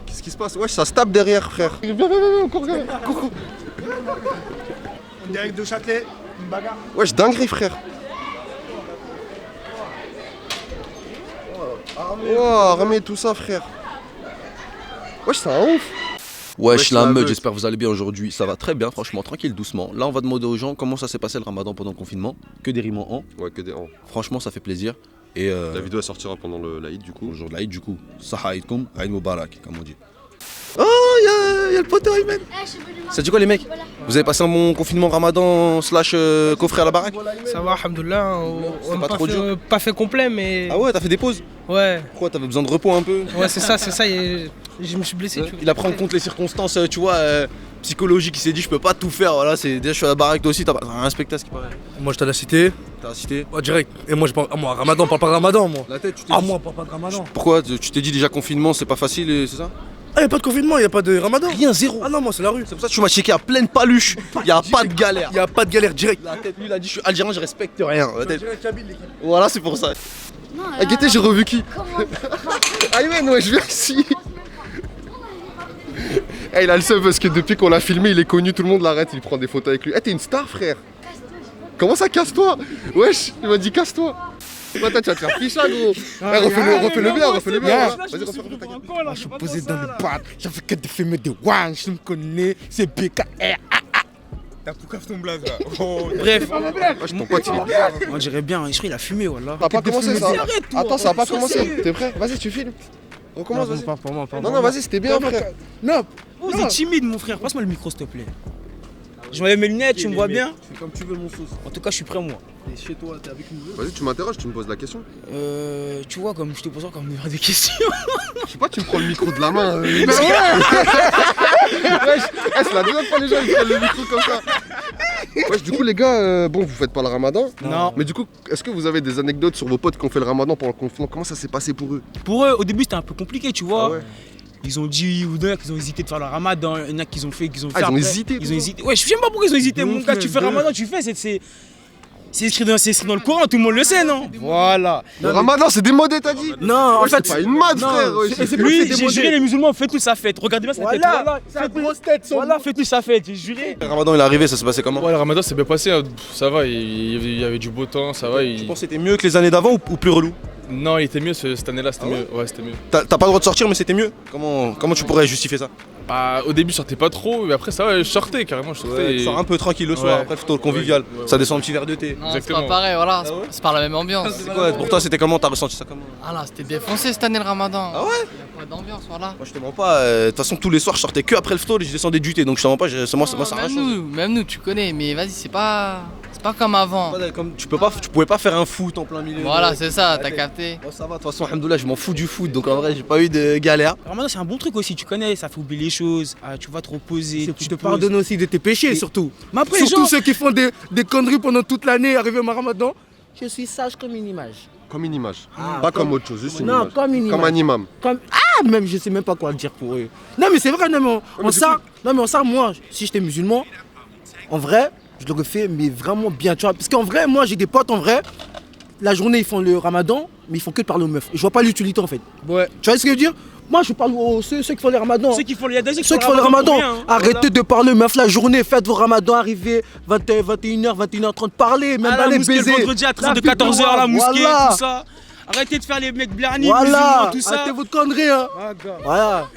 Qu'est-ce qui se passe? Wesh, ça se tape derrière, frère. Viens, cours, coucou. En direct de Châtelet, une bagarre. Wesh, dinguerie, frère. Oh, armée, tout ça, frère. Wesh, c'est un ouf. Wesh la meute, j'espère que vous allez bien aujourd'hui. Ça va très bien, franchement, tranquille, doucement. Là, on va demander aux gens comment ça s'est passé le ramadan pendant le confinement. Que des rimes en. Ouais, que des ans. Franchement, ça fait plaisir. Et La vidéo elle sortira pendant l'Aïd du coup. le jour de l'Aïd, du coup. Sahaïdkoum, Aïd Moubarak, comme on dit. Oh, y'a le poteau, Ayman. Ça dit quoi, les mecs? Vous avez passé un bon confinement ramadan / coffret à la baraque? Ça va, alhamdoulilah, on pas n'a trop dur? pas fait complet, mais Ah ouais, t'as fait des pauses? ouais, Pourquoi? T'avais besoin de repos un peu? ouais c'est ça, et je me suis blessé. tu vois. Il a pris en compte les circonstances, tu vois, psychologiques. Il s'est dit, je peux pas tout faire. Voilà, déjà, je suis à la baraque, toi aussi, t'as pas un spectacle, ce qui paraît. Moi j'étais à la cité, T'as cité? direct. Et moi je parle. Ah, moi, Ramadan, on parle pas de Ramadan, moi. La tête, tu t'es Ah, dit- moi, on parle pas de Ramadan. Pourquoi? Tu t'es dit déjà confinement, c'est pas facile, c'est ça? Ah, y'a pas de confinement, y'a pas de Ramadan. Rien, zéro. Ah non, moi c'est la rue. C'est pour ça que tu m'as checké à pleine paluche. Y a pas de galère. Y'a pas de galère direct. La tête, lui, il a dit, je suis algérien, je respecte rien. La tête. Direct Kabyle, l'équipe. Voilà, c'est pour ça. Ah, Guetté, j'ai revu qui? Ayman, ouais, je viens ici. Eh, il a le seum parce que depuis qu'on l'a filmé, il est connu, tout le monde l'arrête, il prend des photos avec lui. Eh, t'es une star, frère. Comment ça, casse-toi? Wesh, il m'a dit casse-toi. Attends, tu vas te faire ficha, gros. Eh, refais-le bien, refais-le bien. Vas-y, refais ta gueule. Je suis posé dans le bar, j'avais que des films de Wang, je me connais, c'est BKR. T'as pourquoi ton blaze là? Bref, Wesh, ton pote, il est bien. on dirait bien, je crois qu'il a fumé, voilà. Ça va pas commencé, ça. Attends, ça va pas commencé. T'es prêt? Vas-y, tu filmes. Recommence, vas-y. Pas pour moi, pas Non, non, vas-y, c'était bien, frère. Non, Oh, t'es timide, mon frère, passe-moi le micro, s'il te plaît. Je m'enlève mes lunettes, tu me vois bien? fais comme tu veux, mon sauce. En tout cas, je suis prêt, moi. T'es chez toi, t'es avec nous. Vas-y, tu m'interroges, tu me poses la question. Tu vois, comme je te pose encore des questions. Je sais pas, tu me prends le micro de la main. Wesh, c'est la deuxième fois les gens ils prennent le micro comme ça. Wesh, du coup, les gars, bon, vous faites pas le ramadan. Non. Mais du coup, est-ce que vous avez des anecdotes sur vos potes qui ont fait le ramadan pendant le confinement? Comment ça s'est passé pour eux? Pour eux, au début, c'était un peu compliqué, tu vois. Ah ouais. Ils ont dit, ou d'autres, qu'ils ont hésité de faire le ramadan. Il y en a qui ont fait, Ah, ils ont après. hésité, Ils tout ont ça. hésité. Ouais, je sais même pas pourquoi ils ont hésité. Mon gars, tu fais ramadan, tu fais, c'est écrit dans le Coran, tout le monde le sait, non? Voilà. Le ramadan, c'est démodé, t'as dit? Non, en Wesh, fait, c'est pas une mode, non, frère. wesh. lui, j'ai juré, les musulmans, faites-tout sa fête. Regardez bien sa tête. Voilà, sa grosse tête, son. Voilà, faites-tout sa fête, j'ai juré. Le ramadan, il est arrivé, ça s'est passé comment? Ouais, le ramadan s'est bien passé, hein. Ça va, il y avait du beau temps, ça va. Tu penses que c'était mieux que les années d'avant ou plus relou? Non, il était mieux cette année-là, c'était mieux. Ouais, c'était mieux. T'as pas le droit de sortir, mais c'était mieux? Comment tu pourrais justifier ça? Bah, au début, je sortais pas trop, mais après, ça va, je sortais carrément, je sortais. Tu sors un peu tranquille le soir, Ouais. après le photo convivial. Ouais. Ça descend un petit verre de thé. Non, c'est Exactement. pas pareil, voilà, Ah ouais c'est pas la même ambiance. C'est quoi, pour toi, c'était comment? T'as ressenti ça comment? Ah là, c'était défoncé cette année le ramadan. Ah ouais? Il y a pas d'ambiance, voilà. Moi, je te mens pas. De toute façon, tous les soirs, je sortais que après le photo et je descendais du thé. Donc, je te mens pas, moi, ça a rien changé. Même nous, tu connais, mais vas-y, c'est pas comme avant. Tu pouvais pas faire un foot en plein milieu. Voilà, c'est ça, t'as capté. Oh, ça va, de toute façon, alhamdoulilah, je m'en fous du foot. Donc, en vrai, j'ai pas eu de galère. Le ramadan, c'est un bon truc aussi, tu connais, ça fait oublier les choses. Tu vas te reposer. Tu te pardonnes aussi de tes péchés, Et- surtout. Mais après, les Surtout gens. ceux qui font des conneries pendant toute l'année, arrivé au Ramadan. Je suis sage comme une image. Comme une image. Ah, Pas comme autre chose, juste une Non, image. comme une Comme image. un imam. Même je sais même pas quoi dire pour eux. Non mais c'est vrai, non mais mais du on sait, moi, si j'étais musulman, en vrai, je l'aurais fait mais vraiment bien, tu vois. Parce qu'en vrai, moi j'ai des potes en vrai, la journée ils font le ramadan, mais ils font que de parler aux meufs. Et je vois pas l'utilité en fait. Ouais. Tu vois ce que je veux dire? Moi je parle aux ceux qui font le ramadan. Ceux qui font les Ceux qui font le ramadan, pour rien, hein. arrêtez de parler aux meufs la journée, faites vos ramadans, arrivez 21h, 21h30, parlez, même Ah, pas la les mosquée le baiser. vendredi à 13h de La 14h à la mosquée, voilà. tout ça. Arrêtez de faire les mecs blarnis, Voilà, musulmans, tout ça. arrêtez votre connerie hein. Voilà.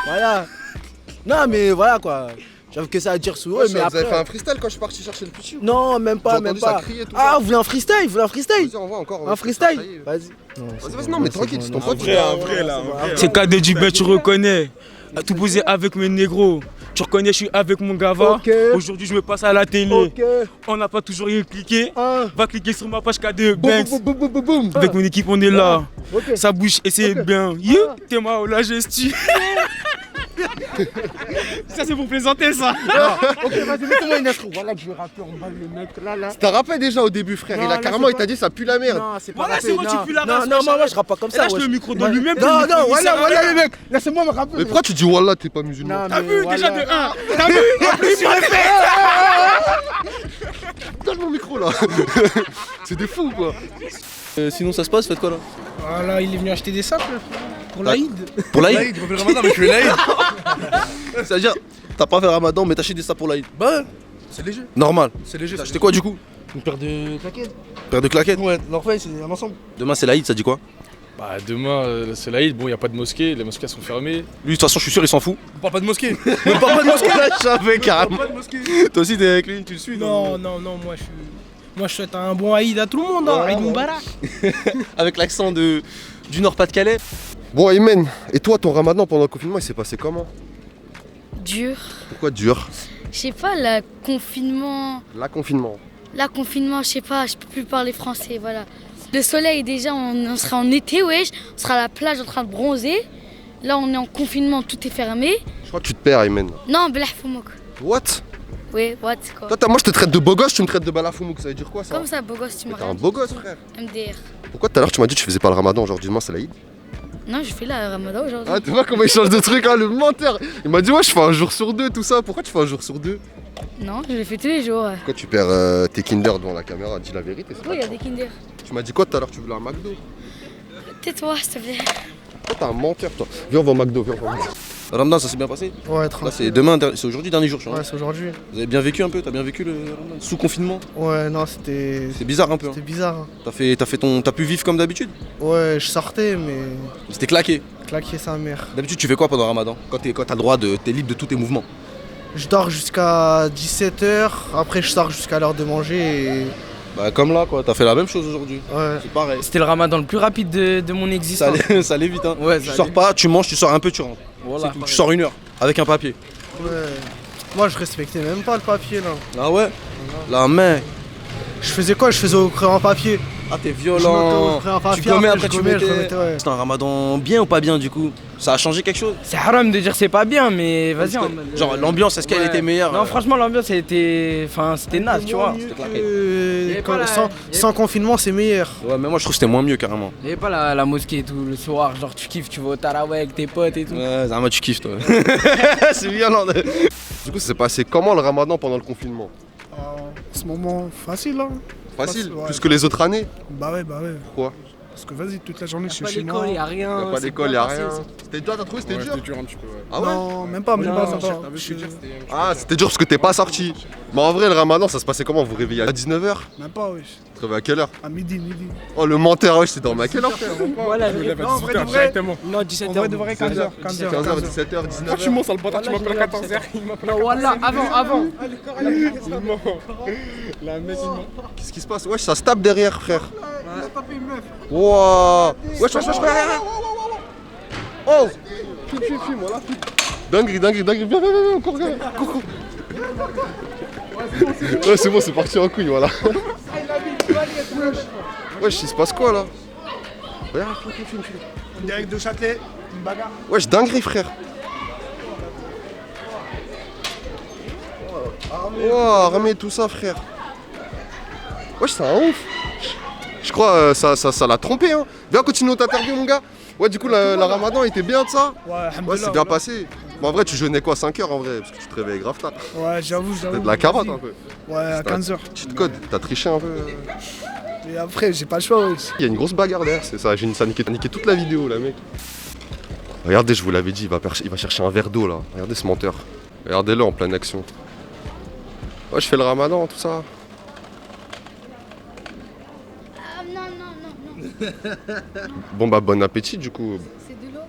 Voilà. Non mais voilà quoi. J'avais que ça à dire sur eux, Ouais, mais vous après. avez fait un freestyle quand je suis parti chercher le pichu. Non, même pas, J'ai même entendu ça pas. crier, tout Ah, ça. vous voulez un freestyle? Vous voulez un freestyle? Vas-y, on voit encore. Un freestyle? Ça y est. Vas-y. Vas-y, non, mais tranquille, c'est ton pote. Un vrai là, un vrai. C'est KD du bet, tu reconnais. À tout poser avec mes négros. Tu reconnais, je suis avec mon gava. Ok. Aujourd'hui, je me passe à la télé. Ok. On n'a pas toujours rien cliqué. Un. Va cliquer sur ma page KD Boum, Banks. boum, boum, boum, boum, boum. Avec mon équipe, on est là. Ok. Ça bouge et c'est bien. Yo, t'es ma la gestu. Ça, c'est pour plaisanter, ça. Ok, vas-y, mettez-moi une intro. Voilà que je vais rapper en bas le mec là. T'as rappé déjà au début, frère. Non, Il a là, carrément, c'est il t'a dit ça pue la merde. Non, c'est pas Voilà, rappé, c'est moi qui non. pue la race, Non, machin. moi je rappe pas comme ça. Lâche wesh. le micro dans lui-même. puis Non, le micro, non, il voilà, sert à voilà rien. les mecs. Laissez-moi me rapper. Mais pourquoi tu dis Wallah, t'es pas musulman? Non, T'as mais vu, voilà. déjà de 1. T'as vu? Donne mon micro là. C'est des fous quoi. Sinon, ça se passe, faites quoi là? Voilà, il est venu acheter des sapes, le frère. Pour l'Aïd. Pour l'Aïd. Je refais le ramadan, mais je fais l'Aïd. C'est-à-dire, t'as pas fait Ramadan, mais t'as acheté ça pour l'Aïd. Bah, c'est léger. Normal. C'est léger. T'as acheté quoi du coup? Une paire de claquettes. Paire de claquettes? Ouais, l'orfèvre, c'est un ensemble. Demain c'est l'Aïd, ça dit quoi? Bah demain c'est l'Aïd, bon il a pas de mosquée, les mosquées sont fermées. Lui, de toute façon, je suis sûr, il s'en fout. On parle pas de mosquée. On parle pas de mosquée. Je savais carrément. Pas de mosquée. Toi aussi, t'es avec lui, tu le suis? Non, moi je souhaite un bon Aïd à tout le monde, hein. Aïd Moubarak. Avec l'accent du Nord-Pas-de-Calais. Bon, Aymen, et toi, ton ramadan pendant le confinement, il s'est passé comment? Dur. Pourquoi dur? Je sais pas, le confinement. La confinement. Là, confinement, je sais pas, je peux plus parler français, voilà. Le soleil, déjà, on sera en été, wesh. On sera à la plage en train de bronzer. Là, on est en confinement, tout est fermé. Je crois que tu te perds, Aymen. Non, Belahfoumouk. What? Oui, what, quoi. Toi, moi, je te traite de beau gosse, tu me traites de balafoumouk, ça veut dire quoi ça? Comme ça, beau gosse, tu Mais m'as t'es un rien beau gosse, frère. dit. MDR. Pourquoi tout à l'heure tu m'as dit que tu faisais pas le ramadan aujourd'hui? Demain, c'est l'Aïd. Non, je fais la ramadan aujourd'hui. Ah, tu vois comment il change de truc, hein, le menteur. Il m'a dit, ouais, je fais un jour sur deux, tout ça. Pourquoi tu fais un jour sur deux? Non, je le fais tous les jours. Pourquoi tu perds tes Kinder devant la caméra? Dis la vérité. c'est Oui, il y pas a des Kinder. Tu m'as dit quoi tout à l'heure? Tu voulais un McDo? Tais-toi, s'il te plaît. Toi, t'es un menteur, toi. Viens, on va au McDo, viens, on va au McDo. Ramadan, ça s'est bien passé? Ouais, Là, tranquille. c'est demain, c'est aujourd'hui, dernier jour, je crois. Ouais, c'est aujourd'hui. Vous avez bien vécu un peu? T'as bien vécu le Ramadan? Sous confinement? Ouais, non, c'était. C'est bizarre un peu. Hein. C'était bizarre. hein. T'as pu vivre comme d'habitude? Ouais, je sortais, mais. C'était claqué. Claquer sa mère. D'habitude, tu fais quoi pendant le Ramadan? Quand t'as le droit t'es libre de tous tes mouvements? Je dors jusqu'à 17h, après je sors jusqu'à l'heure de manger et. Bah, comme là, quoi. T'as fait la même chose aujourd'hui. Ouais. C'est pareil. C'était le ramadan le plus rapide de mon existence. Ça allait vite, hein. Ouais, Tu ça sors allait. pas, tu manges, tu sors un peu, tu rentres. Voilà, C'est tout. Tu sors 1 heure avec un papier. Ouais. Moi je respectais même pas le papier là. Ah ouais? La main. Je faisais quoi? Je faisais au crayon papier. Ah, t'es Je violent. mettais au crayon papier, Tu commets après, après, tu je commais, je mettais. remettais, ouais. C'était un Ramadan bien ou pas bien du coup? Ça a changé quelque chose? C'est haram de dire c'est pas bien, mais vas-y. Parce que, genre, l'ambiance, est-ce qu'elle était meilleure? Non, franchement, l'ambiance, elle était. Enfin, c'était naze, tu vois. Mieux claqué. que- avait pas la- sans confinement, c'est meilleur. Ouais, mais moi je trouve que c'était moins mieux carrément. Il y avait pas la mosquée et tout le soir, genre tu kiffes, tu vas au taraweh avec tes potes et tout. Ouais, Zama, tu kiffes toi. C'est violent. Du coup, ça s'est passé comment le ramadan pendant le confinement? En ce moment, facile, hein. Facile, Ouais. plus que les autres années. Bah ouais, bah ouais. Pourquoi? Parce que vas-y, toute la journée, je suis Pas chez l'école, moi. y a rien. Y'a pas c'est d'école, pas y'a passé, rien. c'est- C'était dur, t'as trouvé c'était dur? C'était dur un petit peu, ouais. Ah ouais? Non, même pas, même pas, ça va. T'avais ce que dire, c'était un petit Ah, c'était dur parce que t'es pas sorti. Mais en vrai, le ramadan, ça se passait comment? Vous vous réveillez à 19h? Même pas, wesh. Tu te réveilles à quelle heure? À midi. Oh, le menteur, ouais, c'est dormi à quelle heure, frère? Voilà, peu. Je me lève à Non, en vrai 18h de vrai. directement. non, 17h. En vrai de vrai, 15h. 15h, 15h. 17h, Ah, 19h. tu mens, sale bâtard, tu Voilà, m'appelles je à l'ai 14h. Il m'appelle Non, voilà, avant. Il ment. La messe, il ment. Qu'est-ce qui se passe? Wesh, ça se tape derrière, frère. Wouah. Wesh, frère. Oh. Fume, voilà. Dinguerie, viens, encore, coucou. Ouais, c'est bon, c'est parti en couille, voilà. Wesh, il se passe quoi, là? Regarde, fume. Direct de Châtelet, une bagarre. Wesh, dinguerie, frère. Wouah, armé, tout ça, frère. Wesh, c'est un ouf. Je crois ça l'a trompé, hein. Viens, continue ta interview, mon gars. Ouais, du coup, la ramadan était bien de ça? Ouais, c'est bien passé. Mais en vrai, tu jeûnais quoi, 5 heures en vrai? Parce que tu te réveillais grave tard. Ouais, j'avoue. T'as de la carotte un peu. Ouais, à 15h. Tu te codes, t'as triché un peu. Et après, j'ai pas le choix, wesh. Il y a une grosse bagarre derrière, c'est ça. Ça a niqué toute la vidéo, là, mec. Regardez, je vous l'avais dit, il va chercher un verre d'eau, là. Regardez ce menteur. Regardez-le en pleine action. Ouais, je fais le ramadan, tout ça. Ah, non. Bon, bah, bon appétit, du coup. C'est de l'eau.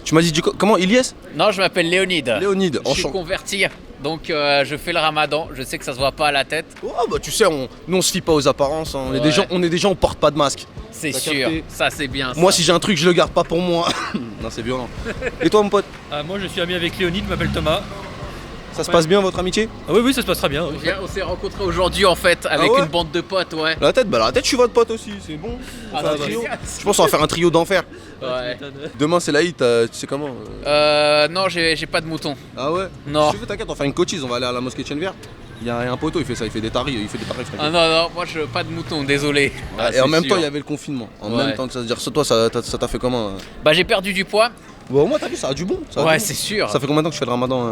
Tu m'as dit comment? Ilyes? Non, je m'appelle Léonide. Léonide, Je suis enchanté. converti, donc je fais le ramadan. Je sais que ça se voit pas à la tête, Oh bah tu sais, nous on se fie pas aux apparences, hein. On est des Ouais. gens, on porte pas de masque. c'est T'as sûr. capté. Ça, c'est bien. Moi ça. si j'ai un truc, je le garde pas pour moi. Non, c'est violent. Et toi mon pote? Moi je suis ami avec Léonide, je m'appelle Thomas. Ça se passe bien votre amitié? Ah oui, ça se passera bien. On s'est rencontrés aujourd'hui en fait avec ouais une bande de potes, ouais. La tête, je suis votre pote aussi, c'est bon. Ah, Ça, non, trio. génial. Je pense qu'on va faire un trio d'enfer. Ouais. Demain c'est l'Aïd, tu sais comment? Non, j'ai pas de mouton. Ah ouais? Non. Si tu veux, t'inquiète, on va faire une cotise, on va aller à la mosquée de Chennevières. Il y a un poteau, il fait ça, il fait des tarifs, Ah non, moi je pas de mouton, désolé. Ah, Et en c'est même sûr. temps, il y avait le confinement. En Ouais. même temps que ça se dire, toi, ça t'a fait comment? Bah j'ai perdu du poids. Bah, au moins, t'as vu, ça a du bon. ça a du Ouais, bon. c'est sûr. Ça fait combien de temps que tu fais le ramadan?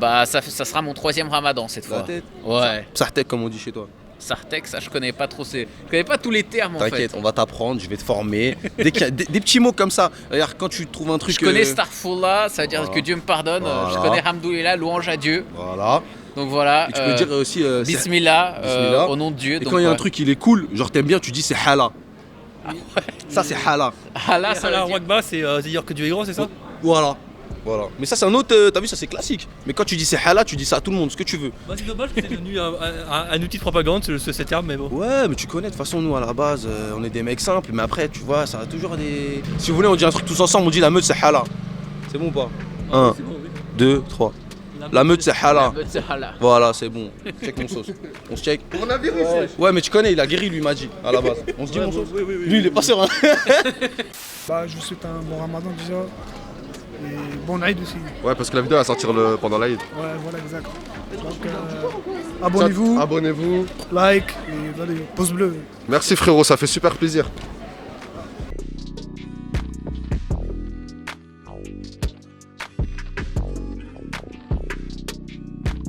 Bah ça sera mon 3e ramadan cette La fois. tête. Ouais. Psartek, comme on dit chez toi. Sartek, ça je connais pas trop. Je connais pas tous les termes en fait. T'inquiète, on va t'apprendre, je vais te former. Dès qu'il y a des petits mots comme ça, regarde, quand tu trouves un truc. Je connais Starfullah, ça veut dire voilà. que Dieu me pardonne. Voilà. Je connais Hamdoulillah, louange à Dieu. Voilà. Donc voilà. Et tu peux dire aussi. Bismillah, Bismillah. au nom de Dieu. Et donc, quand il y a un truc, il est cool, genre t'aimes bien, tu dis c'est Hala. Ça, c'est Hala. Allah, ça la veut dire... Wakba, c'est dire que Dieu est grand, c'est ça? Voilà. Voilà. Mais ça, c'est un autre. T'as vu, ça, c'est classique. Mais quand tu dis c'est Hala, tu dis ça à tout le monde, ce que tu veux. Bah, c'est dommage que c'est devenu un outil de propagande, ce terme, mais bon. Ouais, mais tu connais, de toute façon, nous, à la base, on est des mecs simples, mais après, tu vois, ça a toujours des. Si vous voulez, on dit un truc tous ensemble, on dit la meute, c'est Hala. C'est bon ou pas? 1, 2, 3. La meute, c'est Hala. La meute, c'est Hala. Voilà, c'est bon. Check mon sauce. On se check. On a viré, Ouais, mais tu connais, il a guéri, lui, m'a dit, à la base. On se dit mon sauce. Lui, il est pas serein. Bah, je vous souhaite un bon ramadan déjà. Et bon Aïd aussi. Ouais, parce que la vidéo va sortir pendant l'Aïd. Ouais, voilà, exact. Donc, abonnez-vous, Abonnez-vous. like et allez, pouce bleu. Merci frérot, ça fait super plaisir.